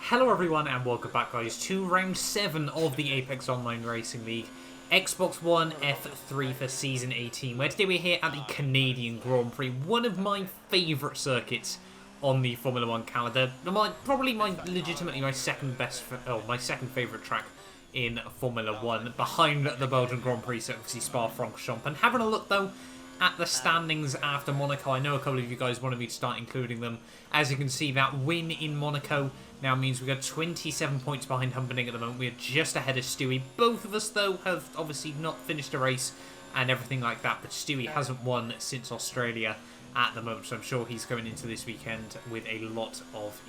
Hello everyone and welcome back guys to round 7 of the Apex Online Racing League Xbox One F3 for Season 18, where today we're here at the Canadian Grand Prix, one of my favourite circuits on the Formula 1 calendar. Probably legitimately my second favourite track in Formula 1, behind the Belgian Grand Prix, so obviously Spa-Francorchamps. And having a look though at the standings after Monaco, I know a couple of you guys wanted me to start including them. As you can see, that win in Monaco now means we've got 27 points behind Humperdinck at the moment. We're just ahead of Stewie. Both of us, though, have obviously not finished a race and everything like that, but Stewie hasn't won since Australia at the moment, so I'm sure he's going into this weekend with a lot of,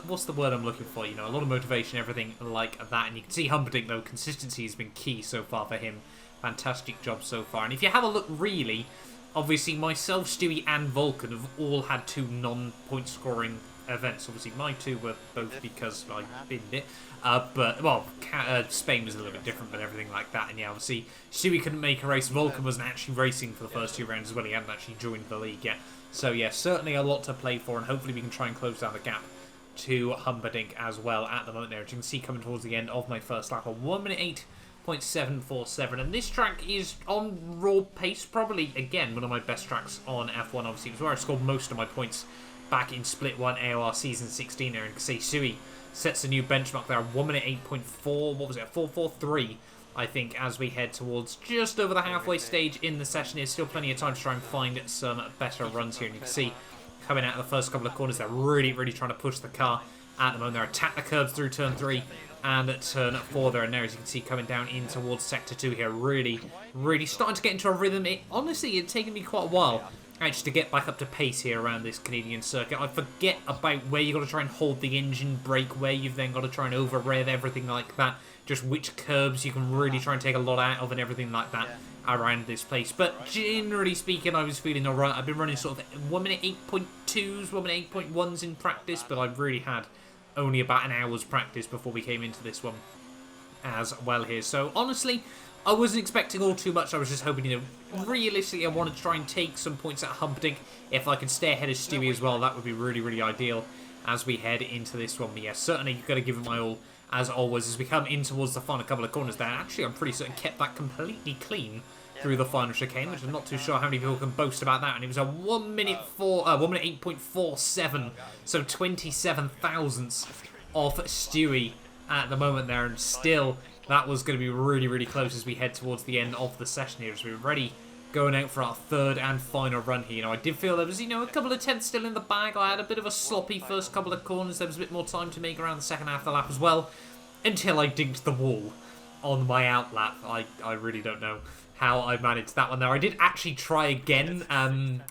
what's the word I'm looking for? A lot of motivation, everything like that. And you can see Humperdinck, though, consistency has been key so far for him. Fantastic job so far. And if you have a look, really, obviously myself, Stewie, and Vulcan have all had 2 non-point scoring events. Obviously, my 2 were both because I binned it. Spain was a little bit different, but everything like that. And yeah, obviously, Stewie couldn't make a race. Vulcan wasn't actually racing for the first 2 rounds as well. He hadn't actually joined the league yet. So yeah, certainly a lot to play for, and hopefully we can try and close down the gap to Humperdinck as well at the moment there. As you can see, coming towards the end of my first lap, on 1:08.747, and this track is on raw pace, probably again one of my best tracks on F1. Obviously, it was where I scored most of my points back in Split 1 AOR Season 16 there, and you can see Stewie sets a new benchmark there, 1:08.4, what was it, 4:43, I think, as we head towards just over the halfway stage in the session. There's still plenty of time to try and find some better runs here, and you can see coming out of the first couple of corners, they're really trying to push the car at the moment. They're attack the curbs through turn 3 and at turn 4 there, and there, as you can see, coming down in towards sector 2 here, really starting to get into a rhythm. Honestly, it's taken me quite a while actually to get back up to pace here around this Canadian circuit. I forget about where you've got to try and hold the engine, brake, where you've then got to try and over-rev, everything like that. Just which curbs you can really try and take a lot out of and everything like that around this place. But generally speaking, I was feeling alright. I've been running sort of 1:08.2s, 1:08.1s in practice, but I've really had only about an hour's practice before we came into this one as well here. So honestly, I wasn't expecting all too much. I was just hoping, realistically, I wanted to try and take some points at Humperdinck. If I could stay ahead of Stewie as well, that would be really ideal as we head into this one. But yeah, certainly you've got to give it my all, as always, as we come in towards the final couple of corners there. Actually, I'm pretty certain kept that completely clean through the final chicane, which I'm not too sure how many people can boast about that. And it was a 1:08.47, so 27 thousandths off Stewie at the moment there, and still that was going to be really close as we head towards the end of the session here, as we're ready going out for our 3rd and final run here. I did feel there was, a couple of tenths still in the bag. I had a bit of a sloppy first couple of corners. There was a bit more time to make around the second half of the lap as well, until I dinked the wall on my out lap. I really don't know how I managed that one there. I did actually try again, and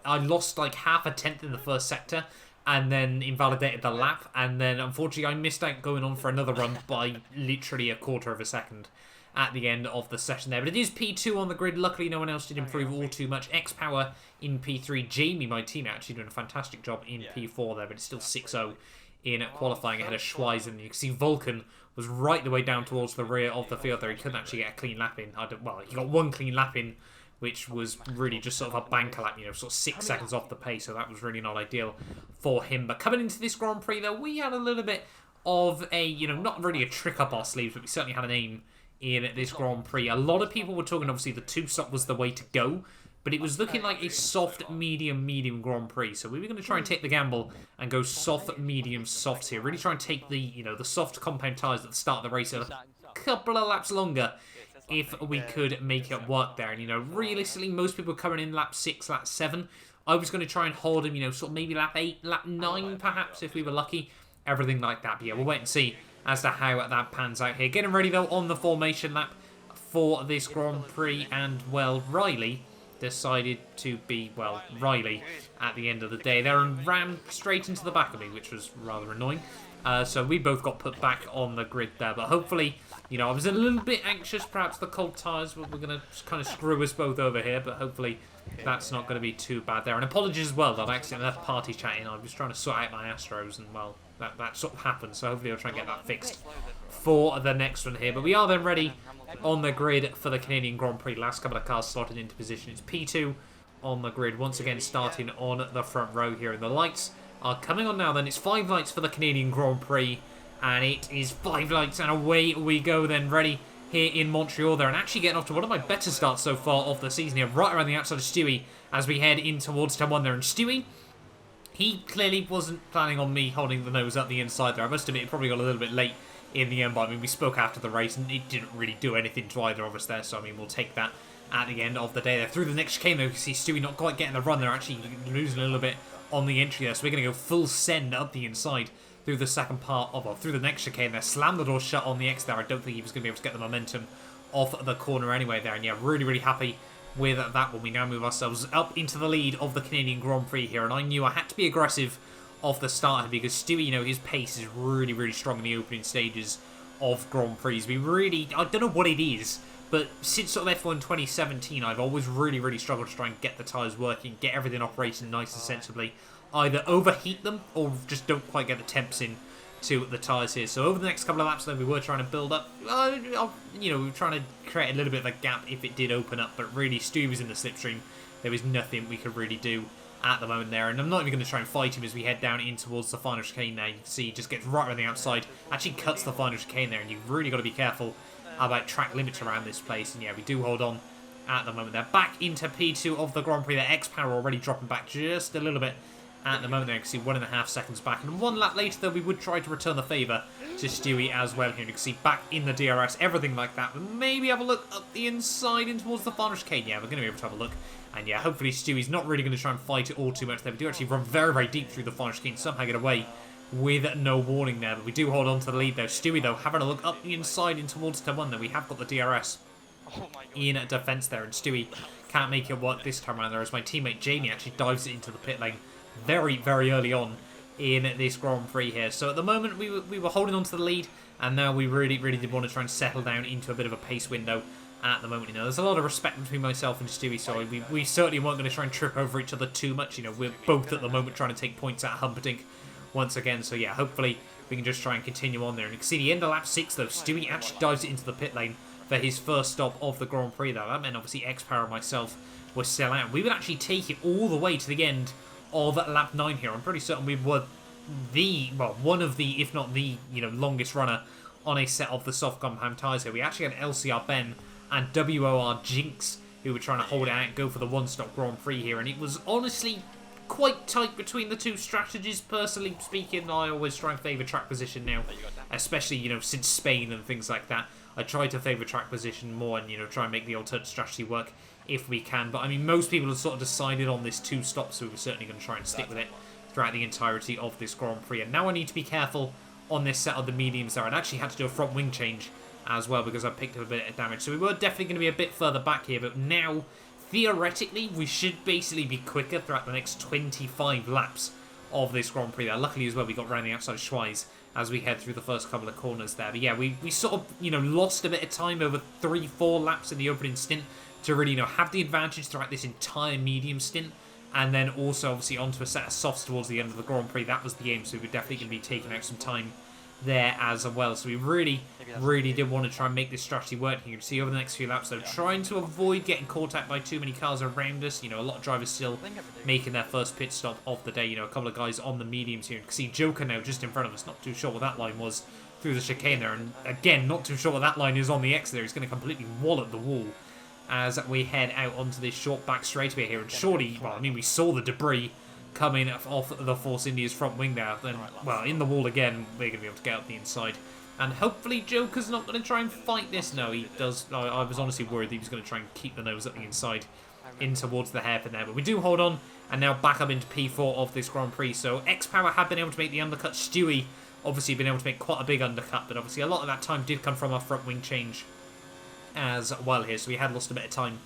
I lost like half a tenth in the first sector, and then invalidated the lap, and then unfortunately I missed out going on for another run by literally a quarter of a second at the end of the session there. But it is P2 on the grid. Luckily no one else did improve all too much. X-Power in P3. Jamie, my team, actually doing a fantastic job in P4 there, but it's still 6-0 in qualifying ahead of Schweizer. And you can see Vulcan was right the way down towards the rear of the field there. He couldn't actually get a clean lap in. He got one clean lap in, which was really just sort of a banker lap, sort of 6 seconds off the pace, so that was really not ideal for him. But coming into this Grand Prix, though, we had a little bit of a, not really a trick up our sleeves, but we certainly had an aim in this Grand Prix. A lot of people were talking, obviously, the 2-stop was the way to go, but it was looking like a soft, medium Grand Prix. So we were going to try and take the gamble and go soft, medium, soft here. Really try and take the, the soft compound tyres at the start of the race a couple of laps longer, if we could make it work there. And, realistically, most people coming in lap 6, lap 7. I was going to try and hold him, sort of maybe lap 8, lap 9, perhaps, if we were lucky. Everything like that. But yeah, we'll wait and see as to how that pans out here. Getting ready, though, on the formation lap for this Grand Prix. And, well, Riley decided to be, Riley at the end of the day there, and ran straight into the back of me, which was rather annoying. So we both got put back on the grid there. But hopefully, I was a little bit anxious. Perhaps the cold tyres were going to kind of screw us both over here. But hopefully that's not going to be too bad there. And apologies as well that I accidentally left party chatting. I was trying to sort out my Astros, and, well, that sort of happened. So hopefully I'll try and get that fixed for the next one here. But we are then ready on the grid for the Canadian Grand Prix. Last couple of cars slotted into position. It's P2 on the grid, once again starting on the front row here. And the lights are coming on now then. It's 5 lights for the Canadian Grand Prix. And it is 5 lights and away we go then. Ready here in Montreal there. And actually getting off to one of my better starts so far of the season here. Right around the outside of Stewie as we head in towards turn 1 there. And Stewie, he clearly wasn't planning on me holding the nose up the inside there. I must admit it probably got a little bit late in the end. But I mean, we spoke after the race and it didn't really do anything to either of us there. So I mean, we'll take that at the end of the day there. Through the next chicane though, you can see Stewie not quite getting the run there. Actually losing a little bit on the entry there. So we're going to go full send up the inside through the second part of, or through the next chicane there. Slam the door shut on the X there. I don't think he was going to be able to get the momentum off the corner anyway there. And yeah, really happy with that one. We now move ourselves up into the lead of the Canadian Grand Prix here. And I knew I had to be aggressive off the start because Stewie, you know, his pace is really strong in the opening stages of Grand Prix. I don't know what it is, but since sort of F1 2017, I've always really struggled to try and get the tyres working, get everything operating nice and sensibly. Either overheat them or just don't quite get the temps in to the tyres here. So over the next couple of laps, then we were trying to build up, you know, we were trying to create a little bit of a gap if it did open up. But really, Stu was in the slipstream. There was nothing we could really do at the moment there. And I'm not even going to try and fight him as we head down in towards the final chicane there. You can see he just gets right around the outside, actually cuts the final chicane there. And you've really got to be careful about track limits around this place. And yeah, we do hold on at the moment there. Back into P2 of the Grand Prix there. X-Power already dropping back just a little bit at the moment there. You can see 1.5 seconds back. And 1 lap later, though, we would try to return the favour to Stewie as well here. You can see back in the DRS, everything like that. But maybe have a look up the inside in towards the final chicane. Yeah, we're going to be able to have a look. And yeah, hopefully Stewie's not really going to try and fight it all too much there. We do actually run very deep through the final chicane. Somehow get away with no warning there. But we do hold on to the lead, though. Stewie, though, having a look up the inside in towards turn 1 there. We have got the DRS in defence there. And Stewie can't make it work this time around there as my teammate Jamie actually dives it into the pit lane very early on in this Grand Prix here. So at the moment we were holding on to the lead, and now we really did want to try and settle down into a bit of a pace window at the moment. You know, there's a lot of respect between myself and Stewie, so we certainly weren't going to try and trip over each other too much. You know, we're both at the moment trying to take points at Humperdinck once again. So yeah, hopefully we can just try and continue on there. And you can see the end of lap 6 though, Stewie actually dives it into the pit lane for his first stop of the Grand Prix though. That meant obviously X-Power and myself were still out. We would actually take it all the way to the end of lap 9 here. I'm pretty certain we were one of the, if not the, you know, longest runner on a set of the soft compound tyres here. We actually had LCR Ben and WOR Jinx who were trying to hold it out and go for the one-stop Grand Prix here, and it was honestly quite tight between the two strategies. Personally speaking, I always try and favour track position now, especially, you know, since Spain and things like that. I try to favour track position more and, you know, try and make the alternate strategy work if we can. But I mean, most people have sort of decided on this 2-stop, so we're certainly going to try and stick with it throughout the entirety of this Grand Prix. And now I need to be careful on this set of the mediums there. I actually had to do a front wing change as well because I picked up a bit of damage. So we were definitely going to be a bit further back here, but now theoretically we should basically be quicker throughout the next 25 laps of this Grand Prix there. Luckily as well, we got around the outside of Schweiz as we head through the first couple of corners there. But yeah, we sort of, you know, lost a bit of time over 3-4 laps in the opening stint to really, you know, have the advantage throughout this entire medium stint. And then also, obviously, onto a set of softs towards the end of the Grand Prix. That was the aim, so we were definitely going to be taking out some time there as well. So we really did want to try and make this strategy work. You can see over the next few laps, though, trying to avoid getting caught out by too many cars around us. You know, a lot of drivers still making their first pit stop of the day. You know, a couple of guys on the mediums here. You can see Joker now just in front of us. Not too sure what that line was through the chicane there. And again, not too sure what that line is on the X there. He's going to completely wallop the wall as we head out onto this short back straightaway here. And surely, well, I mean, we saw the debris coming off the Force India's front wing there. Then, well, in the wall again, we're going to be able to get up the inside. And hopefully Joker's not going to try and fight this. No, he does. I was honestly worried that he was going to try and keep the nose up the inside in towards the hairpin there. But we do hold on, and now back up into P4 of this Grand Prix. So X-Power have been able to make the undercut. Stewie obviously been able to make quite a big undercut, but obviously a lot of that time did come from our front wing change as well here, so we had lost a bit of time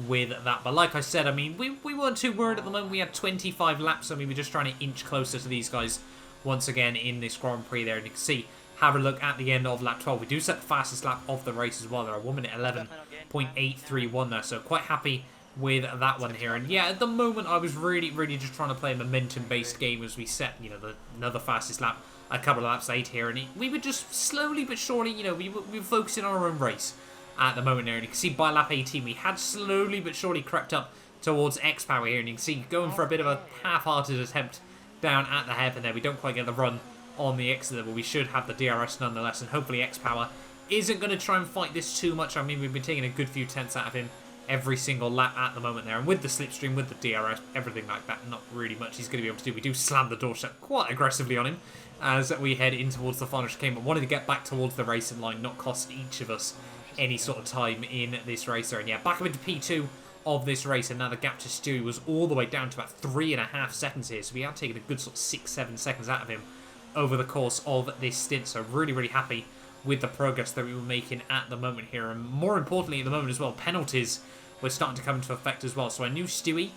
with that. But like I said, I mean, we weren't too worried at the moment. We had 25 laps. I mean, we're just trying to inch closer to these guys once again in this Grand Prix there. And you can see, have a look at the end of lap 12. We do set the fastest lap of the race as well. There are 1 minute 11.831 there, so quite happy with that one here. And yeah, at the moment, I was really just trying to play a momentum-based game as we set, you know, another fastest lap a couple of laps later here. And we were just slowly but surely, you know, we were focusing on our own race at the moment there. And you can see by lap 18 we had slowly but surely crept up towards X-Power here, and you can see going for a bit of a half-hearted attempt down at the hairpin there. We don't quite get the run on the exit there, but we should have the DRS nonetheless, and hopefully X-Power isn't going to try and fight this too much. I mean, we've been taking a good few tenths out of him every single lap at the moment there, and with the slipstream, with the DRS, everything like that, not really much he's going to be able to do. We do slam the doorstep quite aggressively on him as we head in towards the final chicane, but wanted to get back towards the racing line, not cost each of us any sort of time in this race there. And yeah, back up into P2 of this race, and now the gap to Stewie was all the way down to about 3.5 seconds here, so we have taken a good sort of 6-7 seconds out of him over the course of this stint. So really, really happy with the progress that we were making at the moment here, and more importantly at the moment as well, penalties were starting to come into effect as well. So I knew Stewie,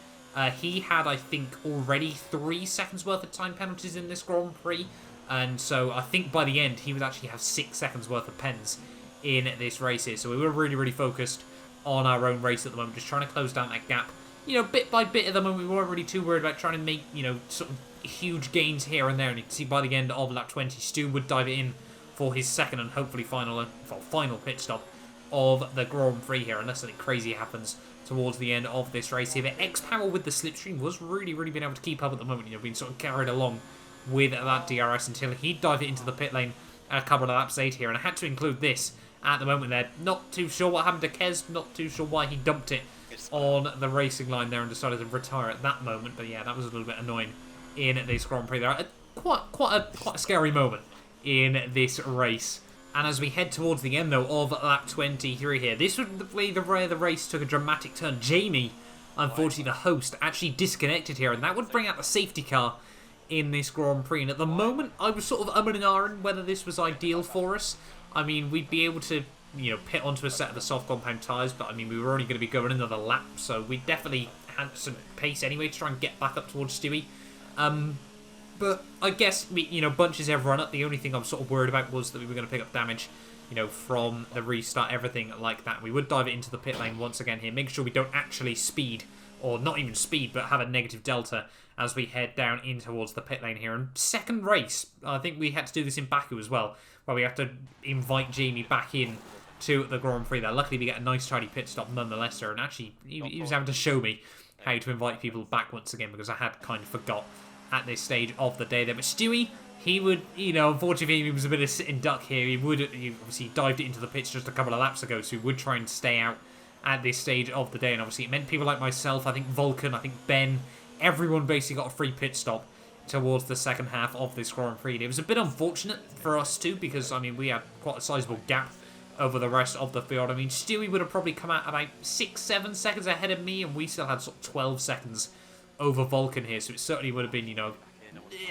he had, I think, already 3 seconds worth of time penalties in this Grand Prix, and so I think by the end he would actually have 6 seconds worth of pens in this race here. So we were really, really focused on our own race at the moment, just trying to close down that gap, you know, bit by bit at the moment. We weren't really too worried about trying to make, you know, sort of huge gains here and there, and you can see by the end of lap 20, Stu would dive it in for his second and hopefully final pit stop of the Grand Prix here, unless something crazy happens towards the end of this race here. But X-Power with the slipstream was really, really being able to keep up at the moment, you know, being sort of carried along with that DRS until he'd dive it into the pit lane a couple of laps late here, and I had to include this at the moment there. Not too sure what happened to Kez, not too sure why he dumped it on the racing line there and decided to retire at that moment, but yeah, that was a little bit annoying in this Grand Prix there. Quite a scary moment in this race. And as we head towards the end though of lap 23 here, this was where the race took a dramatic turn. Jamie, unfortunately the host, actually disconnected here, and that would bring out the safety car in this Grand Prix. And at the moment I was sort of umming and ahhing whether this was ideal for us. I mean, we'd be able to, you know, pit onto a set of the soft compound tyres, but I mean, we were only going to be going another lap, so we definitely had some pace anyway to try and get back up towards Stewie. But I guess, you know, bunches everyone up. The only thing I'm sort of worried about was that we were going to pick up damage, you know, from the restart, everything like that. We would dive it into the pit lane once again here, make sure we don't actually speed, or not even speed, but have a negative delta as we head down in towards the pit lane here. And second race, I think we had to do this in Baku as well, where we have to invite Jamie back in to the Grand Prix there. Luckily, we get a nice tidy pit stop nonetheless there, and actually, he was having to show me how to invite people back once again, because I had kind of forgot at this stage of the day there. But Stewie, he would, you know, unfortunately, he was a bit of a sitting duck here. He obviously dived it into the pits just a couple of laps ago, so he would try and stay out at this stage of the day. And obviously, it meant people like myself, I think Vulcan, I think Ben, everyone basically got a free pit stop towards the second half of this Grand Prix. It was a bit unfortunate for us too, because, I mean, we had quite a sizable gap over the rest of the field. I mean, Stewie would have probably come out about 6-7 seconds ahead of me, and we still had sort of 12 seconds over Vulcan here, so it certainly would have been, you know,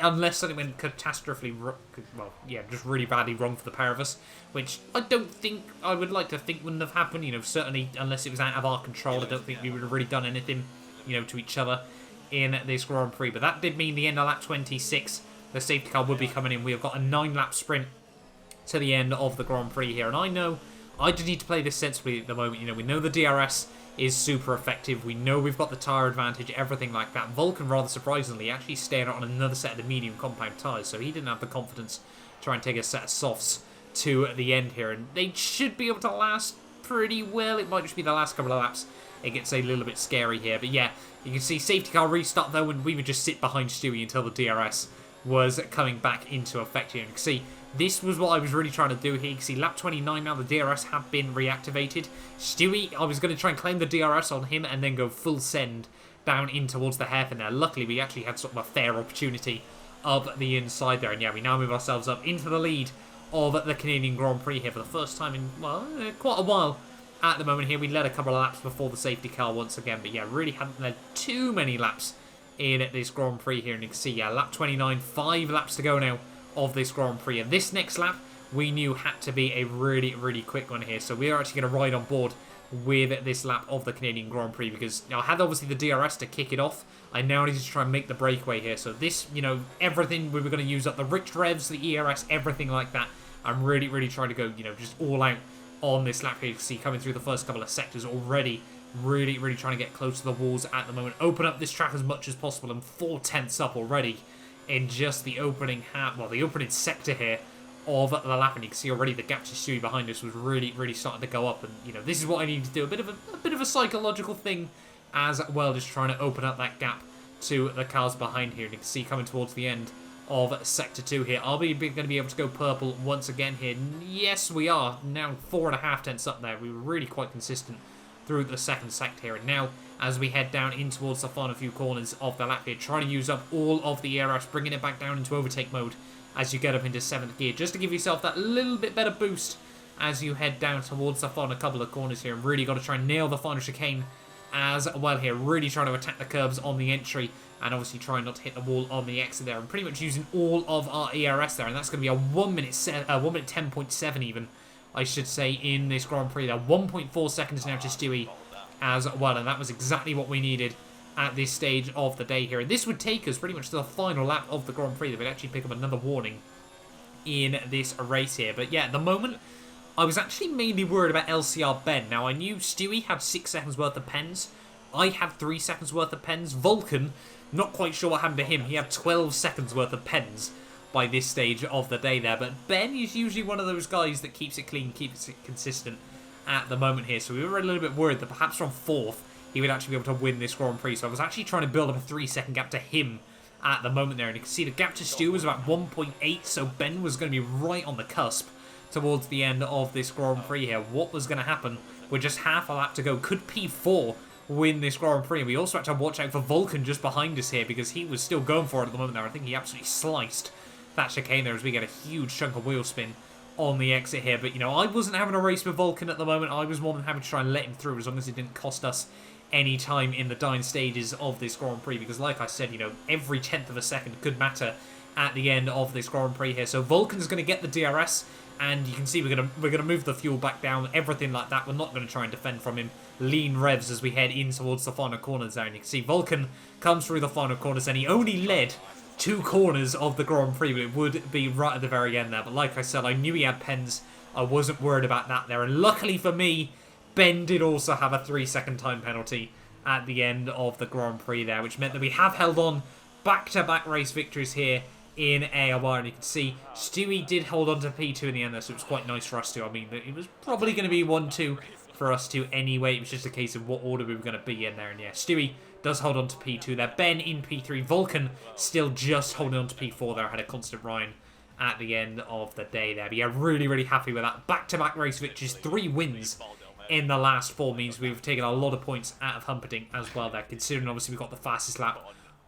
unless something went catastrophically, well, yeah, just really badly wrong for the pair of us, which I don't think, I would like to think wouldn't have happened, you know, certainly unless it was out of our control. I don't think we would have really done anything, you know, to each other in this Grand Prix. But that did mean the end of lap 26, the safety car would be coming in. We have got a 9-lap sprint to the end of the Grand Prix here, and I know I do need to play this sensibly at the moment. You know, we know the DRS is super effective. We know we've got the tyre advantage, everything like that. Vulcan, rather surprisingly, actually stayed on another set of the medium compound tyres, so he didn't have the confidence to try and take a set of softs to the end here, and they should be able to last pretty well. It might just be the last couple of laps it gets a little bit scary here, but yeah, you can see safety car restart though, and we would just sit behind Stewie until the DRS was coming back into effect here. And you can see this was what I was really trying to do here. You can see lap 29 now, the DRS have been reactivated. Stewie, I was going to try and claim the DRS on him and then go full send down in towards the hairpin there. Luckily, we actually had sort of a fair opportunity up the inside there. And yeah, we now move ourselves up into the lead of the Canadian Grand Prix here for the first time in, well, quite a while at the moment here. We led a couple of laps before the safety car once again, but yeah, really hadn't led too many laps in this Grand Prix here. And you can see, yeah, lap 29, 5 laps to go now of this Grand Prix, and this next lap we knew had to be a really, really quick one here. So we are actually going to ride on board with this lap of the Canadian Grand Prix, because I had obviously the DRS to kick it off. I now need to try and make the breakaway here. So this, you know, everything we were going to use up, the rich revs, the ERS, everything like that. I'm really, really trying to go, you know, just all out on this lap here. You can see coming through the first couple of sectors already, really, really trying to get close to the walls at the moment. Open up this track as much as possible, and 4 tenths up already in just the opening half, well, the opening sector here of the lap, and you can see already the gap to Stewie behind us was really, really starting to go up. And you know, this is what I need to do, a bit of a psychological thing as well, just trying to open up that gap to the cars behind here. And you can see coming towards the end of Sector 2 here. Are we going to be able to go purple once again here? Yes, we are. Now 4.5 tenths up there. We were really quite consistent through the second sector here. And now, as we head down in towards the final few corners of the lap here, trying to use up all of the AORs, bringing it back down into overtake mode as you get up into 7th gear, just to give yourself that little bit better boost as you head down towards the final couple of corners here. And really got to try and nail the final chicane as well here. Really trying to attack the curbs on the entry, and obviously trying not to hit the wall on the exit there. And pretty much using all of our ERS there, and that's going to be a 1 minute 10.7 even, I should say, in this Grand Prix there. 1.4 seconds now to Stewie as well, and that was exactly what we needed at this stage of the day here. And this would take us pretty much to the final lap of the Grand Prix. That would actually pick up another warning in this race here. But yeah, at the moment, I was actually mainly worried about LCR Ben. Now, I knew Stewie had 6 seconds worth of pens. I had 3 seconds worth of pens. Vulcan, not quite sure what happened to him. He had 12 seconds worth of pens by this stage of the day there. But Ben is usually one of those guys that keeps it clean, keeps it consistent at the moment here. So we were a little bit worried that perhaps from 4th, he would actually be able to win this Grand Prix. So I was actually trying to build up a 3-second gap to him at the moment there. And you can see the gap to Stu was about 1.8. So Ben was going to be right on the cusp towards the end of this Grand Prix here. What was going to happen with just half a lap to go? Could P4 win this Grand Prix? And we also had to watch out for Vulcan just behind us here, because he was still going for it at the moment there. I think he absolutely sliced that chicane there as we get a huge chunk of wheel spin on the exit here. But, you know, I wasn't having a race with Vulcan at the moment. I was more than happy to try and let him through, as long as it didn't cost us any time in the dying stages of this Grand Prix, because like I said, you know, every 10th of a second could matter at the end of this Grand Prix here. So Vulcan's going to get the DRS, and you can see we're gonna move the fuel back down, everything like that. We're not going to try and defend from him. Lean revs as we head in towards the final corners there. And you can see Vulcan comes through the final corners, and he only led 2 corners of the Grand Prix, but it would be right at the very end there. But like I said, I knew he had pens. I wasn't worried about that there. And luckily for me, Ben did also have a 3-second time penalty at the end of the Grand Prix there, which meant that we have held on back-to-back race victories here in AOR. And you can see Stewie did hold on to P2 in the end there, so it was quite nice for us to. I mean, it was probably going to be 1-2 for us to anyway. It was just a case of what order we were going to be in there. And yeah, Stewie does hold on to P2 there. Ben in P3. Vulcan still just holding on to P4 there. I had a constant Ryan at the end of the day there. But yeah, really, really happy with that. Back-to-back race victories, 3 wins in the last 4 means we've taken a lot of points out of Humperdinck as well there, considering obviously we've got the fastest lap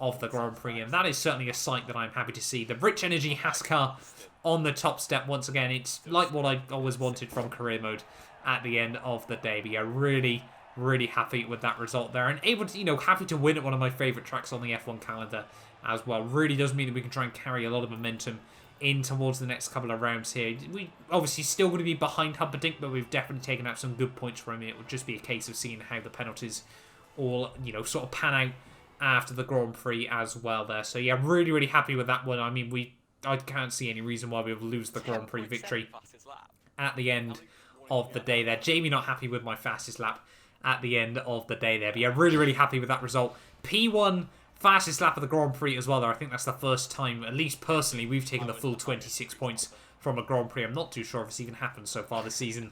of the Grand Prix, and that is certainly a sight that I'm happy to see. The Rich Energy Haas car on the top step once again. It's like what I always wanted from career mode at the end of the day. But yeah, really, really happy with that result there, and able to, you know, happy to win at one of my favourite tracks on the F1 calendar as well. Really does mean that we can try and carry a lot of momentum in towards the next couple of rounds here. We obviously still going to be behind Humperdinck, but we've definitely taken out some good points from him. It would just be a case of seeing how the penalties all, you know, sort of pan out after the Grand Prix as well there. So yeah, really, really happy with that one. I mean, I can't see any reason why we would lose the Grand Prix victory at the end of the day there. Jamie not happy with my fastest lap at the end of the day there. But yeah, really, really happy with that result. P1 fastest lap of the Grand Prix as well there. I think that's the first time, at least personally, we've taken the full 26 points from a Grand Prix. I'm not too sure if it's even happened so far this season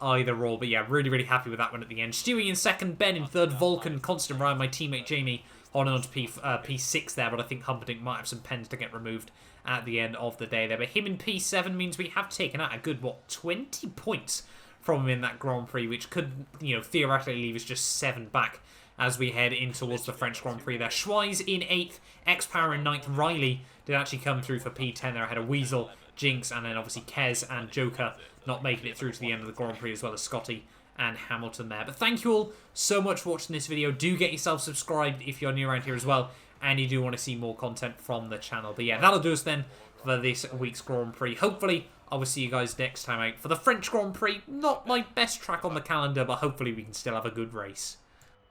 either or. But yeah, really, really happy with that one at the end. Stewie in second, Ben in third, Vulcan, Constant Ryan, my teammate Jamie holding on to P6 there, but I think Humperdinck might have some pens to get removed at the end of the day there. But him in P7 means we have taken out a good, 20 points from him in that Grand Prix, which could, you know, theoretically leave us just 7 back as we head in towards the French Grand Prix there. Schweiz in 8th, X-Power in 9th, Riley did actually come through for P10 there. I had a Weasel, Jinx, and then obviously Kez and Joker not making it through to the end of the Grand Prix, as well as Scotty and Hamilton there. But thank you all so much for watching this video. Do get yourself subscribed if you're new around here as well, and you do want to see more content from the channel. But yeah, that'll do us then for this week's Grand Prix. Hopefully, I will see you guys next time out for the French Grand Prix. Not my best track on the calendar, but hopefully we can still have a good race.